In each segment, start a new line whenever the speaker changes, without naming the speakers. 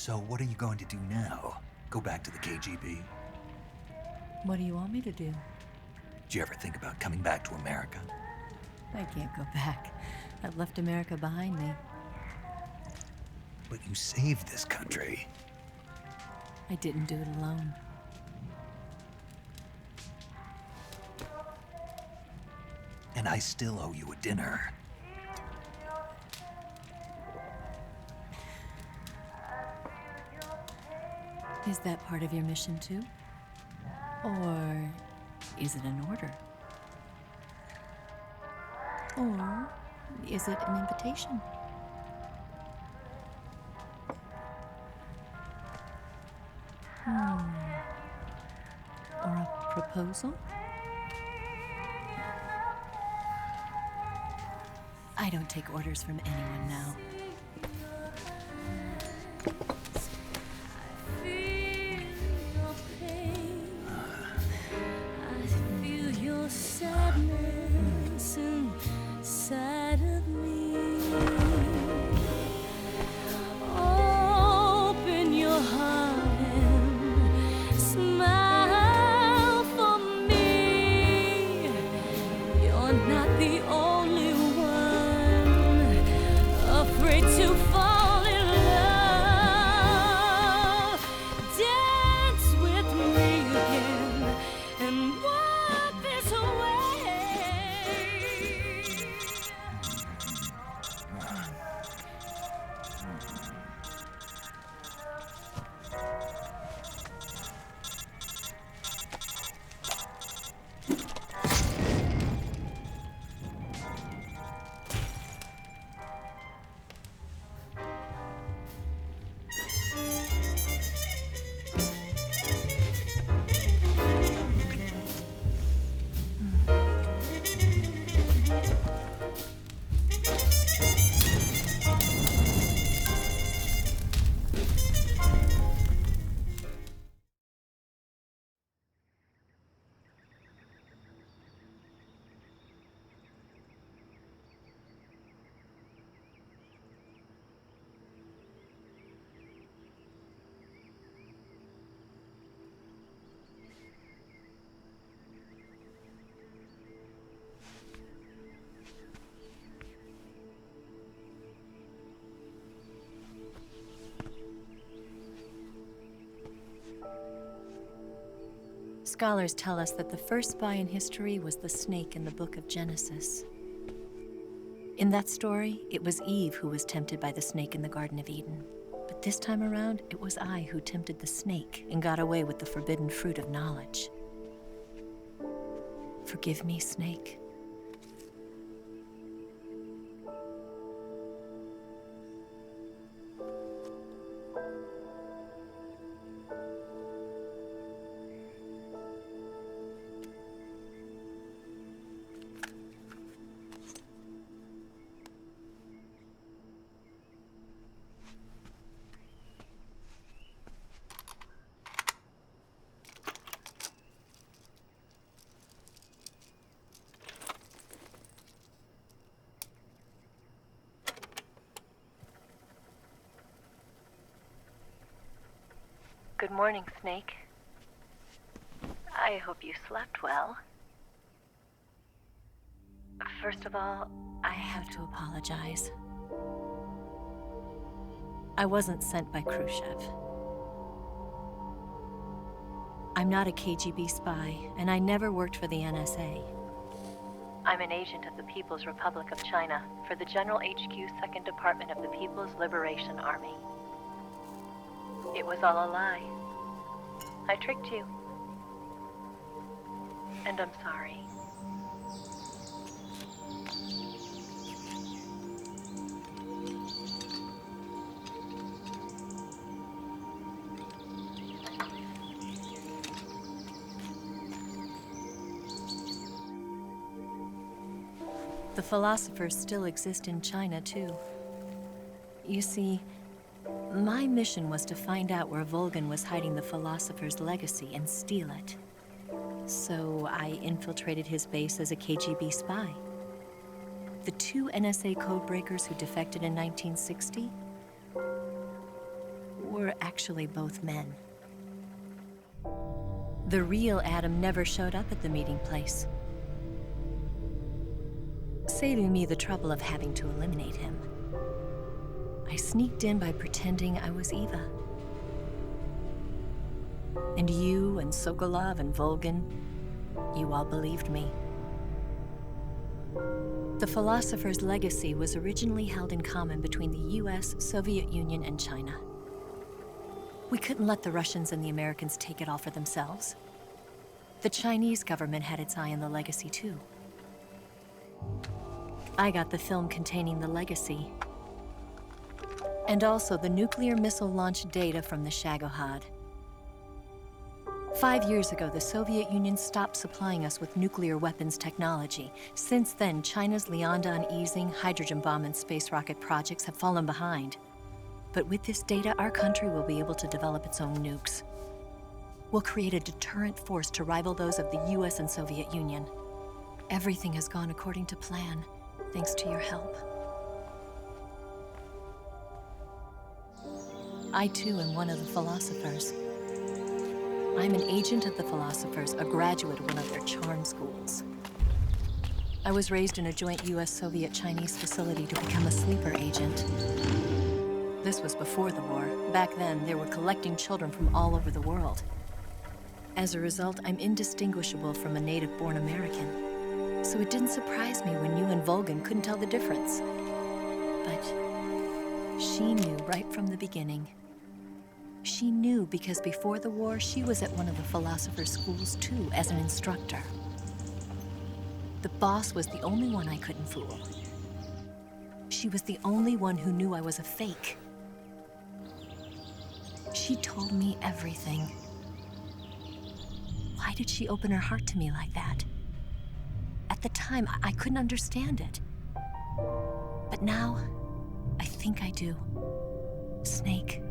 So what are you going to do now? Go back to the KGB?
What do you want me to do?
Did you ever think about coming back to America?
I can't go back. I've left America behind me.
But you saved this country.
I didn't do it alone.
And I still owe you a dinner.
Is that part of your mission too? Or is it an order? Or is it an invitation? Or a proposal? I don't take orders from anyone now.
Sadness inside of me. Open your heart and smile for me. You're not the only one afraid to fall in love. Dance with me again and walk this way.
Scholars tell us that the first spy in history was the snake in the book of Genesis. In that story, it was Eve who was tempted by the snake in the Garden of Eden. But this time around, it was I who tempted the snake and got away with the forbidden fruit of knowledge. Forgive me, snake.
Good morning, Snake. I hope you slept well. First of all,
I have to apologize. I wasn't sent by Khrushchev. I'm not a KGB spy, and I never worked for the NSA.
I'm an agent of the People's Republic of China for the General HQ 2nd Department of the People's Liberation Army. It was all a lie. I tricked you. And I'm sorry.
The philosophers still exist in China, too. You see, my mission was to find out where Volgin was hiding the philosopher's legacy and steal it. So I infiltrated his base as a KGB spy. The 2 NSA codebreakers who defected in 1960 were actually both men. The real Adam never showed up at the meeting place, saving me the trouble of having to eliminate him. I sneaked in by pretending I was Eva. And you and Sokolov and Volgin, you all believed me. The philosopher's legacy was originally held in common between the US, Soviet Union, and China. We couldn't let the Russians and the Americans take it all for themselves. The Chinese government had its eye on the legacy too. I got the film containing the legacy, and also the nuclear missile launch data from the Shagohod. 5 years ago, the Soviet Union stopped supplying us with nuclear weapons technology. Since then, China's Liaodong easing, hydrogen bomb, and space rocket projects have fallen behind. But with this data, our country will be able to develop its own nukes. We'll create a deterrent force to rival those of the US and Soviet Union. Everything has gone according to plan, thanks to your help. I too am one of the philosophers. I'm an agent of the philosophers, a graduate of one of their charm schools. I was raised in a joint US-Soviet-Chinese facility to become a sleeper agent. This was before the war. Back then, they were collecting children from all over the world. As a result, I'm indistinguishable from a native-born American. So it didn't surprise me when you and Volgin couldn't tell the difference. But she knew right from the beginning. She knew because before the war, she was at one of the philosopher's schools too, as an instructor. The boss was the only one I couldn't fool. She was the only one who knew I was a fake. She told me everything. Why did she open her heart to me like that? At the time, I couldn't understand it. But now, I think I do. Snake.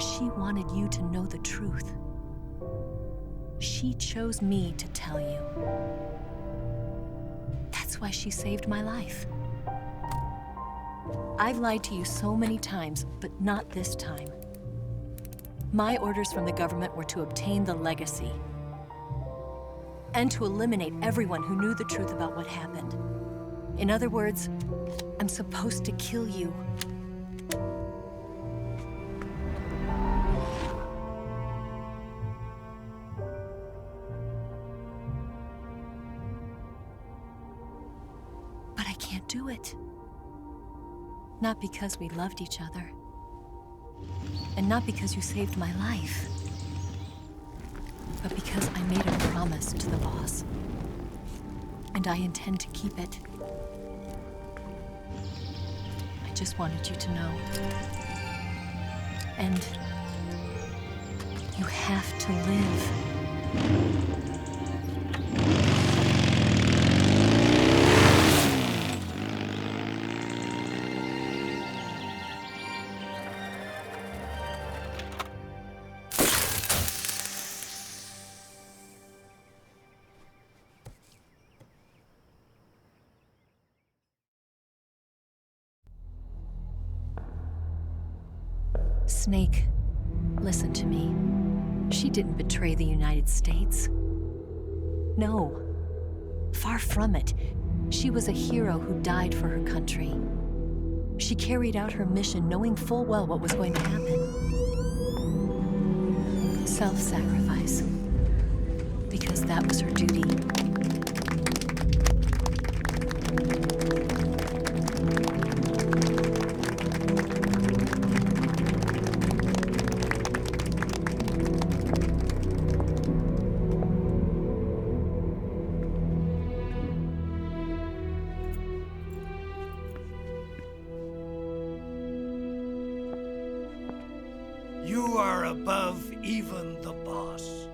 She wanted you to know the truth. She chose me to tell you. That's why she saved my life. I've lied to you so many times, but not this time. My orders from the government were to obtain the legacy and to eliminate everyone who knew the truth about what happened. In other words, I'm supposed to kill you. But I can't do it. Not because we loved each other. And not because you saved my life. But because I made a promise to the boss. And I intend to keep it. I just wanted you to know. And you have to live. Snake, listen to me. She didn't betray the United States. No, far from it. She was a hero who died for her country. She carried out her mission knowing full well what was going to happen. Self-sacrifice. Because that was her duty.
You are above even the boss.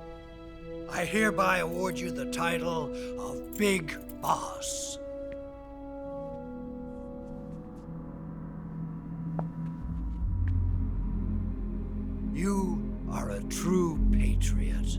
I hereby award you the title of Big Boss. You are a true patriot.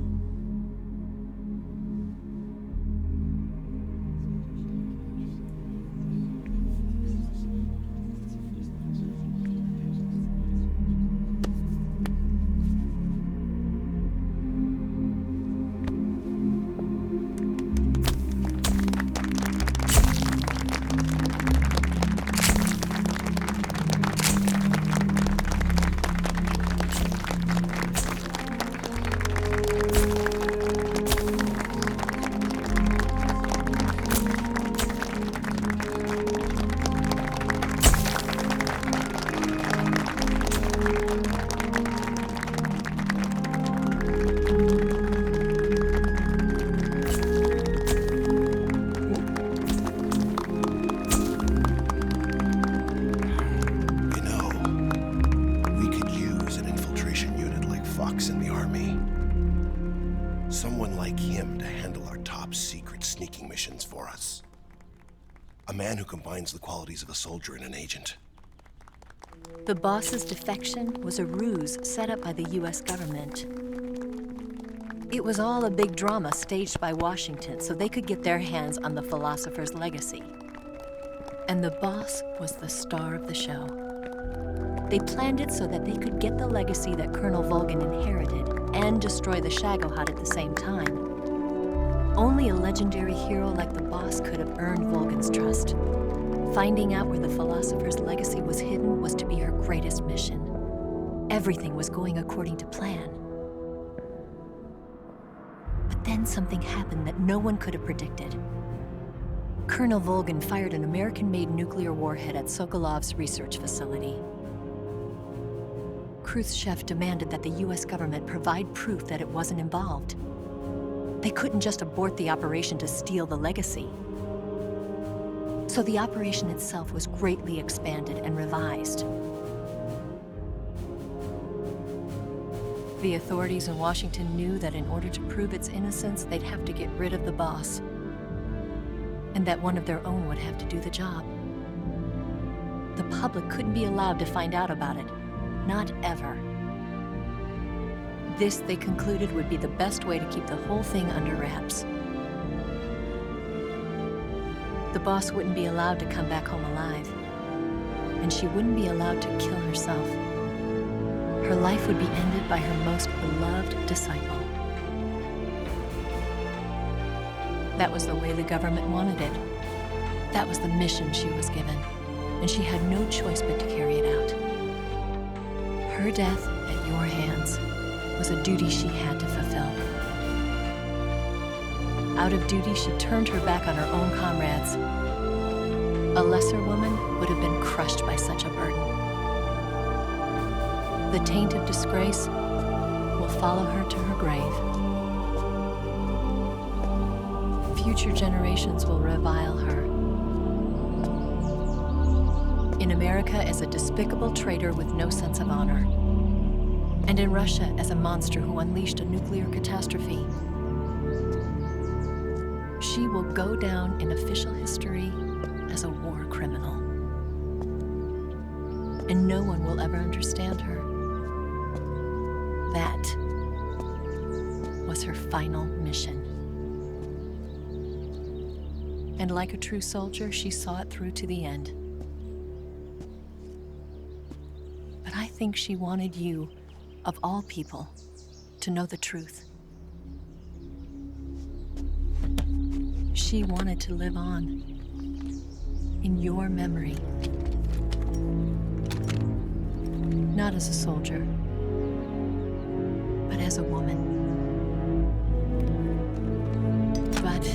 man who combines the qualities of a soldier and an agent.
The boss's defection was a ruse set up by the US government. It was all a big drama staged by Washington so they could get their hands on the philosopher's legacy. And the boss was the star of the show. They planned it so that they could get the legacy that Colonel Volgin inherited and destroy the Shagohod at the same time. Only a legendary hero like the boss could have earned Volgin's trust. Finding out where the philosopher's legacy was hidden was to be her greatest mission. Everything was going according to plan. But then something happened that no one could have predicted. Colonel Volgin fired an American-made nuclear warhead at Sokolov's research facility. Khrushchev demanded that the US government provide proof that it wasn't involved. They couldn't just abort the operation to steal the legacy. So the operation itself was greatly expanded and revised. The authorities in Washington knew that in order to prove its innocence, they'd have to get rid of the boss, and that one of their own would have to do the job. The public couldn't be allowed to find out about it, not ever. This, they concluded, would be the best way to keep the whole thing under wraps. The boss wouldn't be allowed to come back home alive, and she wouldn't be allowed to kill herself. Her life would be ended by her most beloved disciple. That was the way the government wanted it. That was the mission she was given, and she had no choice but to carry it out. Her death at your hands was a duty she had to fulfill. Out of duty, she turned her back on her own comrades. A lesser woman would have been crushed by such a burden. The taint of disgrace will follow her to her grave. Future generations will revile her. In America as a despicable traitor with no sense of honor. And in Russia as a monster who unleashed a nuclear catastrophe. She will go down in official history as a war criminal. And no one will ever understand her. That was her final mission. And like a true soldier, she saw it through to the end. But I think she wanted you, of all people, to know the truth. She wanted to live on in your memory. Not as a soldier, but as a woman. But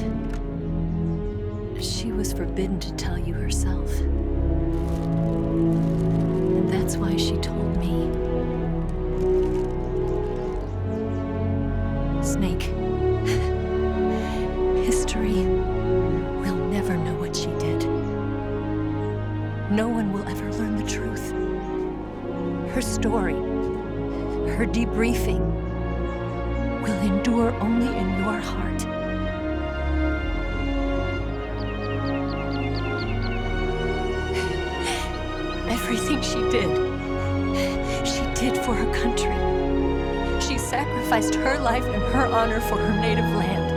she was forbidden to tell you herself. And that's why she told me. Snake, history will never know what she did. No one will ever learn the truth. Her story, her debriefing, will endure only in your heart. Everything she did for her country. She sacrificed her life and her honor for her native land.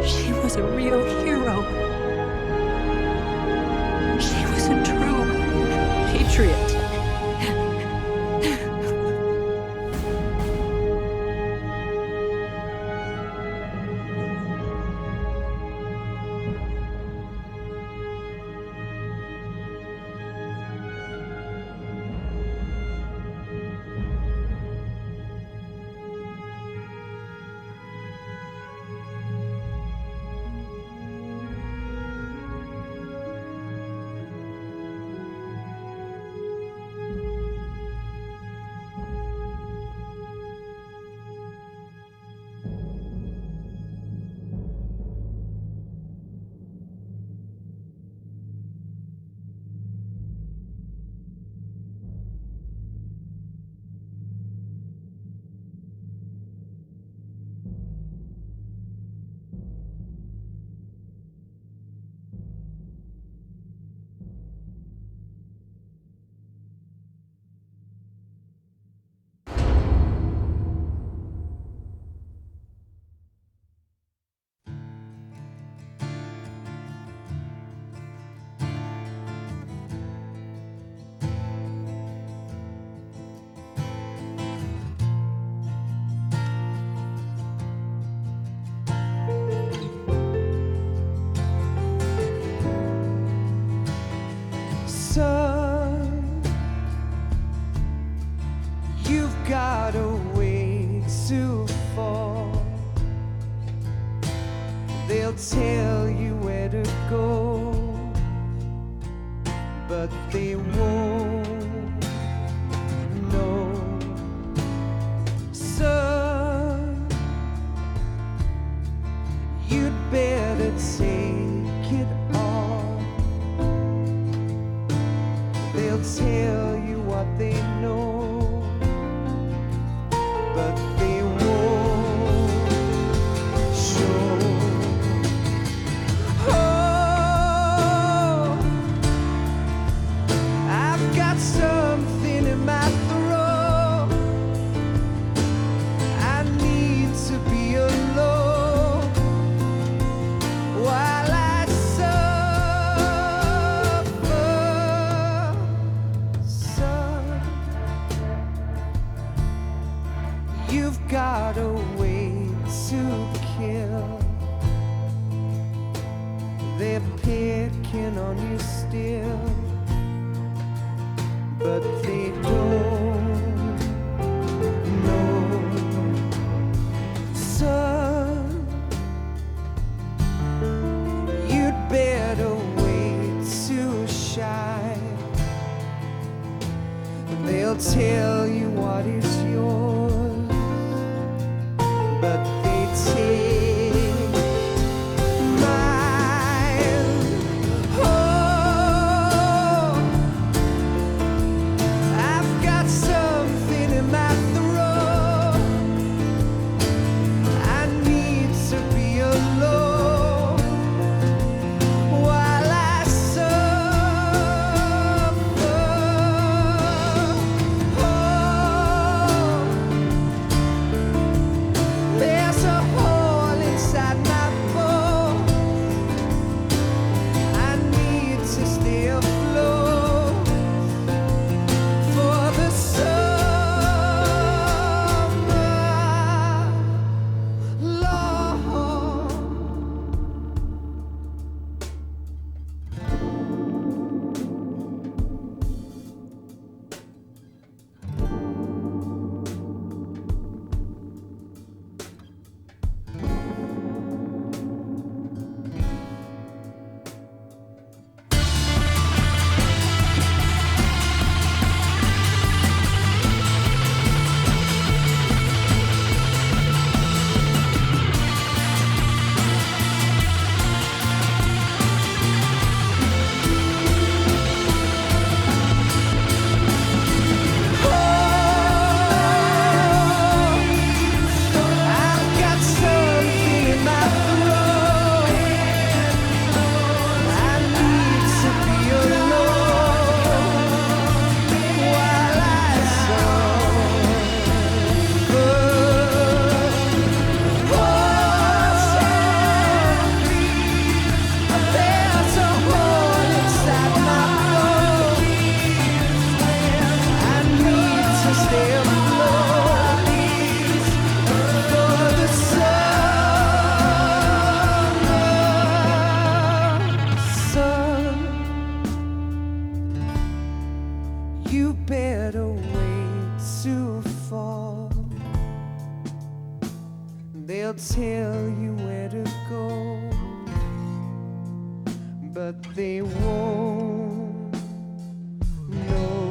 She was a real hero. She was a true patriot.
Son, you've got a ways to fall. They'll tell you where to go, but they won't know. Son, you'd better take it on. They'll tell you what they know, but they won't show. Oh, I've got something in my throat. I need to be alone while I suffer. Son, you've got a way to kill. They're picking on you still, but they don't know. Son, you'd better wait to shine. They'll tell you what is yours, but they take mine. Oh, I've got something in my throat. I need to be alone while I suffer. Oh, there's a hole inside my bones. I need to stay afloat for the summer, Lord. I've got something in my throat. I need to be alone while I suffer. There's a hole inside my bones. I need to stay afloat for the summer. Son, you better wait to fall. They'll tell you where to go, but they won't know.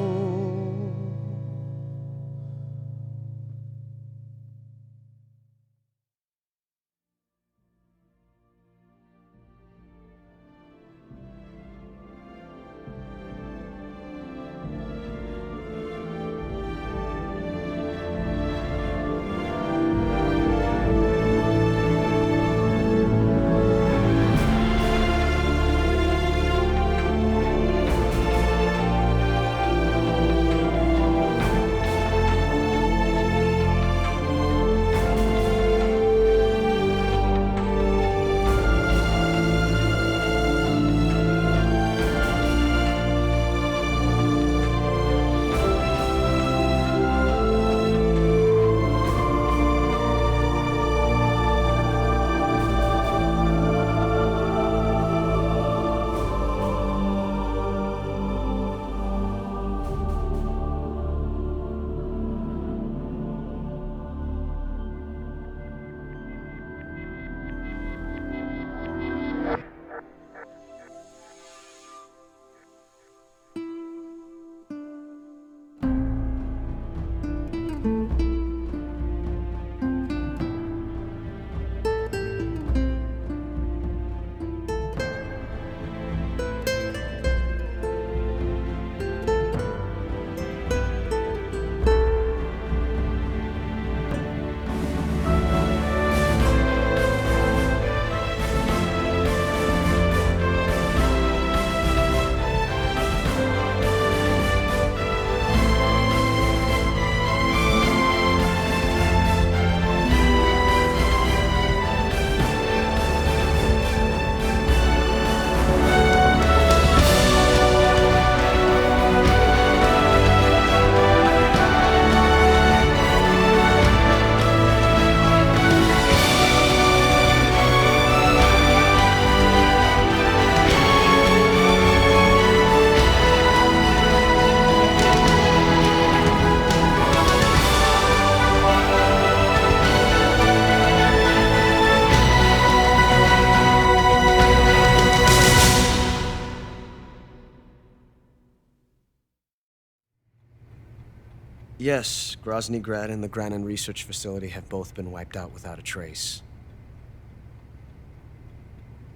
Yes, Grozny Grad and the Granin Research Facility have both been wiped out without a trace.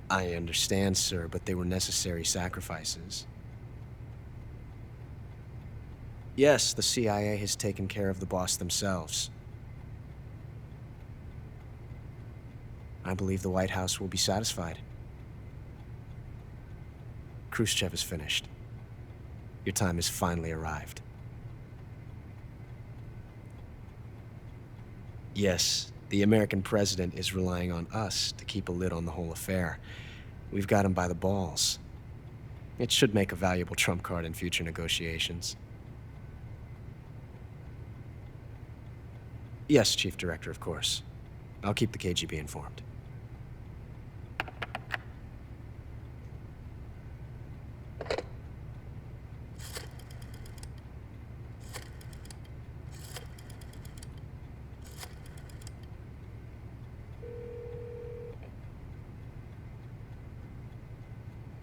I understand, sir, but they were necessary sacrifices. Yes, the CIA has taken care of the boss themselves. I believe the White House will be satisfied. Khrushchev is finished. Your time has finally arrived. Yes, the American president is relying on us to keep a lid on the whole affair. We've got him by the balls. It should make a valuable trump card in future negotiations. Yes, Chief Director, of course. I'll keep the KGB informed.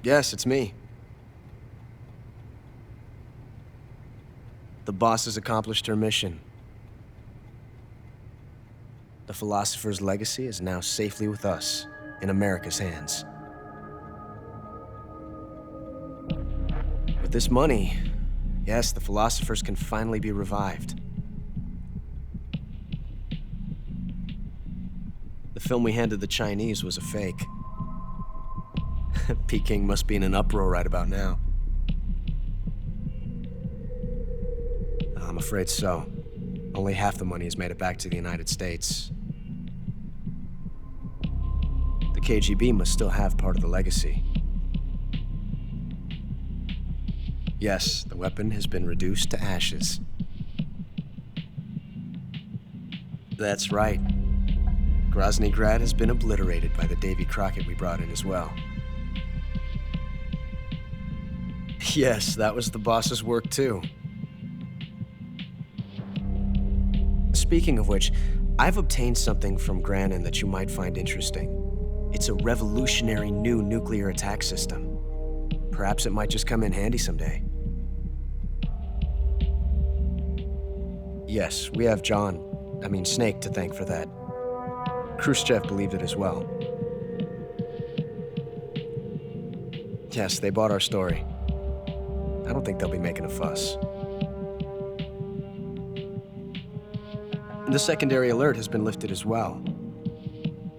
Yes, it's me. The boss has accomplished her mission. The philosopher's legacy is now safely with us, in America's hands. With this money, yes, the philosophers can finally be revived. The film we handed the Chinese was a fake. Peking must be in an uproar right about now. I'm afraid so. Only half the money has made it back to the United States. The KGB must still have part of the legacy. Yes, the weapon has been reduced to ashes. That's right. Grozny Grad has been obliterated by the Davy Crockett we brought in as well. Yes, that was the boss's work too. Speaking of which, I've obtained something from Granin that you might find interesting. It's a revolutionary new nuclear attack system. Perhaps it might just come in handy someday. Yes, we have Snake to thank for that. Khrushchev believed it as well. Yes, they bought our story. I don't think they'll be making a fuss. The secondary alert has been lifted as well.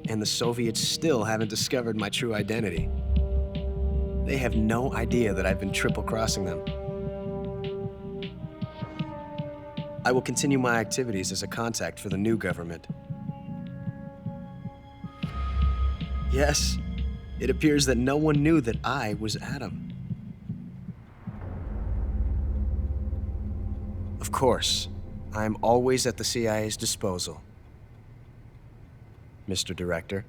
And the Soviets still haven't discovered my true identity. They have no idea that I've been triple-crossing them. I will continue my activities as a contact for the new government. Yes, it appears that no one knew that I was Adam. Of course, I am always at the CIA's disposal, Mr. Director.